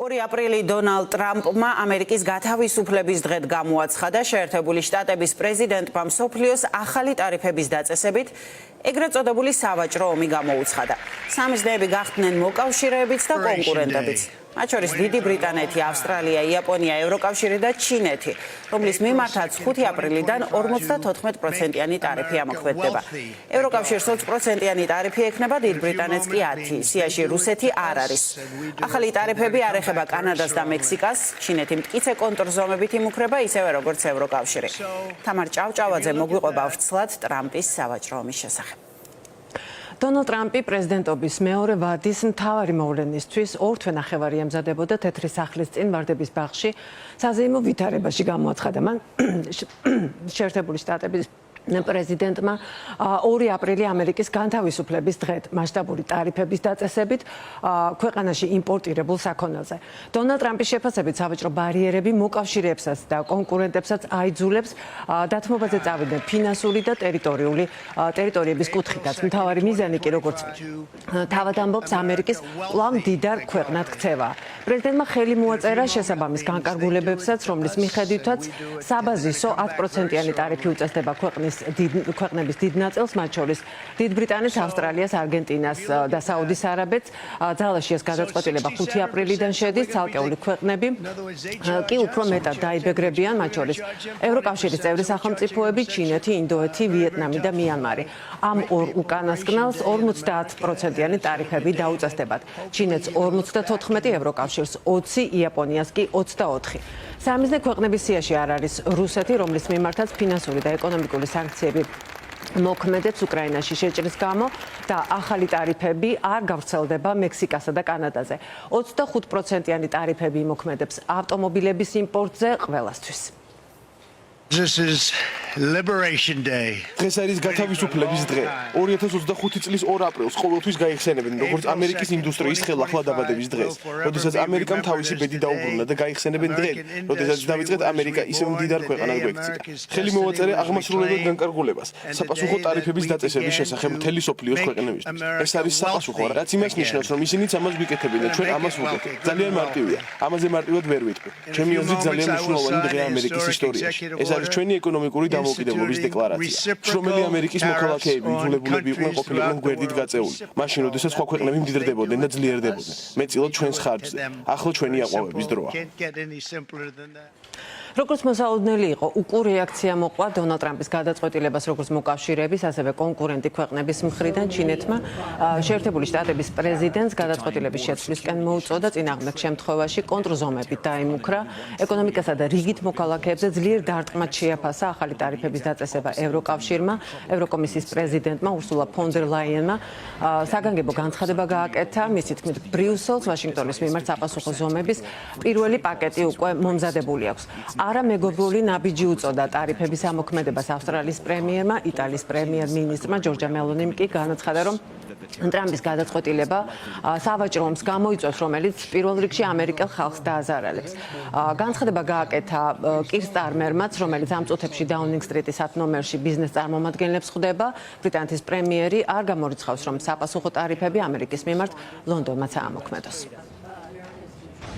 2 აპრილი დონალდ ტრამპმა ამერიკის გათავისუფლების დღედ გამოაცხადა შეერთებული შტატების პრეზიდენტმა მსოფლიოს ახალი ტარიფების დაწესებით ეგრეთ წოდებული სავაჭრო ომი გამოუცხადა. სამიზნეები გახდნენ მოკავშირეებიც და კონკურენტებიც. მათ შორის დიდი ბრიტანეთი, ავსტრალია, იაპონია, ევროკავშირი და ჩინეთი, რომლის მიმართაც 5 აპრილიდან 54%-იანი ტარიფი ამოქმედდება. ევროკავშირს 20%-იანი ტარიფი ექნება, დიდ ბრიტანეთს კი 10%. სიაში რუსეთი არ არის. ახალი ტარიფები არ ეხება კანადას და მექსიკას, ჩინეთი მტკიცე კონტრზომებით იმუქრება, ისევე როგორც ევროკავშირი. თამარ ჭავჭავაძე მოგვიყვება ვრცლად ტრამპის სავაჭრო ომის შესახებ. დონალდ ტრამპი პრეზიდენტობის მეორე ვადის მთავარი მოვლენისთვის 2 თვე ნახევარი ემზადებოდა თეთრი სახლის წინ ვარდების ბაღში საზეიმო ვითარებაში გამოაცხადა. მან შეერთებული შტატების პრეზიდენტმა 2 აპრილი ამერიკის განთავისუფლების დღედ მასშტაბური ტარიფების დაწესებით ქვეყანაში იმპორტირებულ საქონელზე. დონალდ ტრამპის შეფასებით სავაჭრო ბარიერები მოკავშირეებსაც და კონკურენტებსაც აიძულებს დათმობაზე წავიდნენ ფინანსური და ტერიტორიების კუთხითაც. მთავარი მიზანი კი როგორც თავად ამბობს ამერიკის კვლავ მდიდარ ქვეყნად ქცევა. პრეზიდენტმა ხელი მოაწერა შესაბამის განკარგულებებსაც, რომლის მიხედვითაც საბაზისო 10%-იანი ტარიფი უწესდება ქვეყნების დიდ ნაწილს, მათ შორის დიდ ბრიტანეთს, ავსტრალიას, არგენტინას და საუდის არაბეთს. ძალაში ეს გადაწყვეტილება 5 აპრილიდან შედის. ცალკეული ქვეყნები კი უფრო მეტად დაიბეგრებიან, მათ შორის ევროკავშირის წევრი სახელმწიფოები, ჩინეთი, ინდოეთი, ვიეტნამი და მიანმარი. ამ ორ უკანასკნელს 50%-იანი ტარიფები დაუწესდებათ. ჩინეთს 54, ევროკავშირს 20, იაპონიას კი 24. სამიზნე ქვეყნების სიაში არ არის რუსეთი, რომლის მიმართაც ფინანსური და ეკონომიკური სანქციები მოქმედებს უკრაინაში შეჭრის გამო და ახალი ტარიფები არ გავრცელდება მექსიკასა და კანადაზე. 25%-იანი ტარიფები იმოქმედებს ავტომობილების იმპორტზე ყველასთვის. This is Liberation Day. დღეს არის გათავისუფლების დღე. 2025 წლის 2 აპრილს ყოველთვის გაიხსენებენ როგორც ამერიკის ინდუსტრიის ხელახლა-დაბადების დღეს. როდესაც ამერიკამ თავისი ბედი დაუბრუნა და გაიხსენებენ დღე, როდესაც დავიწყეთ ამერიკა ისევ მდიდარ ქვეყანად გვექცია. ხელი მოვაწერე აღმასრულებელ განკარგულებას, საპასუხო ტარიფების დაწესების შესახებ მთელი სოფლიოს ქვეყნებისთვის. ეს არის საპასუხო, რაც იმას ნიშნავს, რომ ისინიც ამას გვიკეთებენ და ჩვენ ამას ვუკეთებთ. ძალიან მარტივია. ამაზე მარტივად ვერ ვიტყვი. ჩემი აზრით ძალიან მნიშვნელოვანი დღეა ამერიკის ისტორიაში. ეს არის ჩვენი ეკონომიკური დამოუკიდებლობის декларация. შრომელი ამერიკის მოქალაქეები იძულებულები იყვნენ ყოფილიყვნენ გვერდით გაწეული. მაშინ, როდესაც სხვა ქვეყნები მდიდრდებოდნენ და ძლიერდებოდნენ. მეტწილად ჩვენს ხარჯზე. ახლა ჩვენი აყვავების დროა. როგორც მოსაოდნელი იყო, უკუ რეაქცია მოყვა დონალდ ტრამპის გადაწყვეტილებას როგორც მოკავშირეების, ასევე კონკურენტი ქვეყნების მხრიდან. ჩინეთმა შეერთებული შტატების პრეზიდენტს გადაწყვეტილების შეცვლისკენ მოუწოდა, წინააღმდეგ შემთხვევაში კონტრზომებით დაიმუქრა. ეკონომიკასა და რიგით მოქალაქეებზე ძლიერ დარტყმად შეაფასა ახალი ტარიფების დაწესება ევროკავშირმა, ევროკომისიის პრეზიდენტმა ურსულა ფონ დერ ლაიენმა საგანგებო განცხადება გააკეთა. მისი თქმით, ბრიუსელს ვაშინგტონის მიმართ საპასუხო ზომების პირველი პაკეტი უკვე მომზადებული აქვს. არა მეგობრული ნაბიჯი უწოდა ტარიფების ამოქმედებას ავსტრალიის პრემიერმა, იტალიის პრემიერ-მინისტრმა ჯორჯა მელონიმ კი განაცხადა, რომ ტრამპის გადაწყვეტილება სავაჭრო ომს გამოიწვევს, რომელიც პირველ რიგში ამერიკელ ხალხს დააზარალებს. განცხადება გააკეთა კირ სტარმერმაც, რომელიც ამ წუთებში დაუნინგ სტრიტის 10 ნომერში ბიზნეს წარმომადგენლებს ხვდება. ბრიტანეთის პრემიერი არ გამორიცხავს, რომ საპასუხო ტარიფები ამერიკის მიმართ ლონდონმაც აამოქმედოს.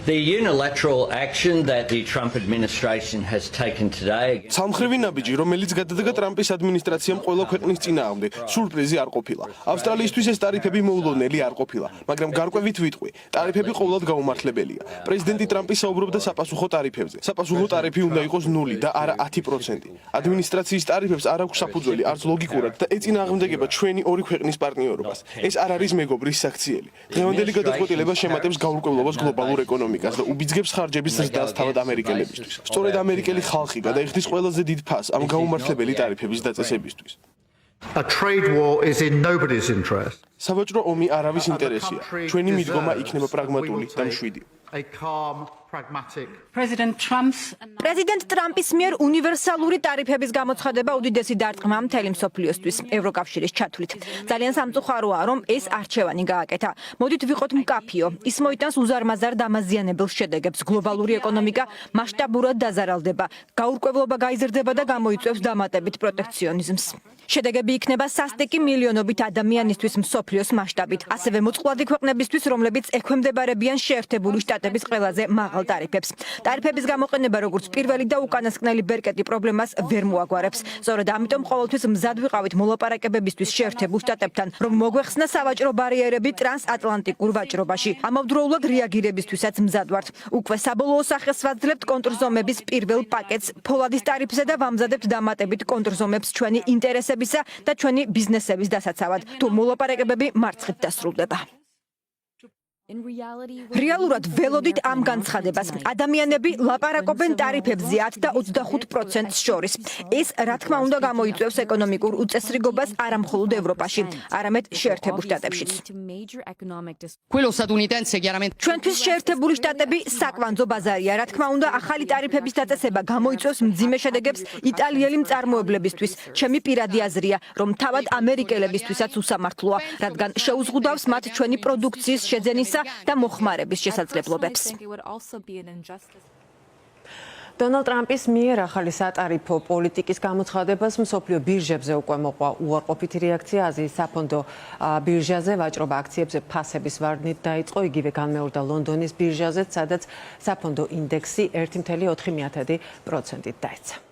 The unilateral action that the Trump administration has taken today. სამხრივი ნაბიჯი, რომელიც გადადგა ტრამპის ადმინისტრაციამ ყველა ქვეყნის წინააღმდეგ, სურპრიზი არ ყოფილა. ავსტრალიისთვის ეს ტარიფები მოულოდნელი არ ყოფილა, მაგრამ გარკვევით ვიტყვი, ტარიფები ყოველად გაუმართლებელია. პრეზიდენტი ტრამპი საუბრობდა საპასუხო ტარიფებზე. საპასუხო ტარიფი უნდა იყოს 0 და არა 10%. ადმინისტრაციის ტარიფებს არ აქვს საფუძველი არც ლოგიკურად და ეწინააღმდეგება ჩვენი ორი ქვეყნის პარტნიორობას. ეს არ არის მეგობრის საქციელი. დღევანდელი გადაწყვეტილება შემატებს გაურკვევლობას გლობალურ ეკონომიკას და უბიძგებს ხარჯების ზრდას თავად ამერიკელებისთვის. სწორედ ამერიკელი ხალხი გადაიხდის ყველაზე დიდ ფასს ამ გაუმართლებელი ტარიფების დაწესებისთვის. A trade war is in nobody's interest. სავაჭრო ომი არავის ინტერესია. ჩვენი მიდგომა იქნება პრაგმატული და მშვიდი. A calm pragmatic. პრეზიდენტ ტრამპის მიერ უნივერსალური ტარიფების გამოცხადება უდიდესი დარტყმა მთელი მსოფლიოსთვის ევროკავშირის ჩათვლით. ძალიან სამწუხაროა, რომ ეს არჩევანი გააკეთა. მოდით ვიყოთ მკაფიო. ის მოიტანს უზარმაზარ დამაზიანებელ შედეგებს. გლობალური ეკონომიკა მასშტაბურად დაზარალდება. გაურკვევლობა გაიზრდება და გამოიწვევს დამატებით პროტექციონიზმს. შედეგები იქნება სასტიკი მილიონობით ადამიანისთვის მსოფლიოს მასშტაბით. ასევე მოწყვლადი ქვეყნებისთვის, რომლებიც ექვემდებარებიან შეერთებული შტატების ყველაზე მაღალ ტარიფებს. ტარიფების გამოყენება როგორც პირველი და უკანასკნელი ბერკეტი პრობლემას ვერ მოაგვარებს. სწორედ ამიტომ ყოველთვის მზად ვიყავით მოლაპარაკებებისთვის შეერთებულ შტატებთან, რომ მოგვეხსნა სავაჭრო ბარიერები ტრანსატლანტიკურ ვაჭრობაში. ამავდროულად რეაგირებისთვისაც მზად ვართ. უკვე საბოლოო სახეს ვაძლევთ კონტრზომების პირველ პაკეტს ფოლადის ტარიფზე და ვამზადებთ დამატებით კონტრზომებს ჩვენი ინტერესებისა და ჩვენი ბიზნესების დასაცავად. თუ მოლაპარაკებები მარცხით დასრულდება. რეალურად ველოდით ამ განცხადებას. ადამიანები ლაპარაკობენ ტარიფებზე 10 და 25% შორის. ეს, რა თქმა უნდა, გამოიწვევს ეკონომიკურ უწესრიგობას არა მხოლოდ ევროპაში, არამედ შეერთებულ შტატებშიც. ჩვენთვის შეერთებული შტატები საკვანძო ბაზარია. რა თქმა უნდა, ახალი ტარიფების დაწესება გამოიწვევს მძიმე შედეგებს იტალიელი მწარმოებლებისთვის. ჩემი პირადი აზრია, რომ თავად ამერიკელებისთვისაც უსამართლოა, რადგან შეუზღუდავს მათ ჩვენი პროდუქციის შეძენისა და მოხმარების შესაძლებლობებს. დონალდ ტრამპის მიერ ახალი სატარიფო პოლიტიკის გამოცხადებას მსოფლიო ბირჟებზე უკვე მოყვა უარყოფითი რეაქცია. აზიის საფონდო ბირჟაზე ვაჭრობა აქციებზე ფასების ვარდნით დაიწყო. იგივე განმეორდა ლონდონის ბირჟაზეც, სადაც საფონდო ინდექსი 1.4% დაეცა.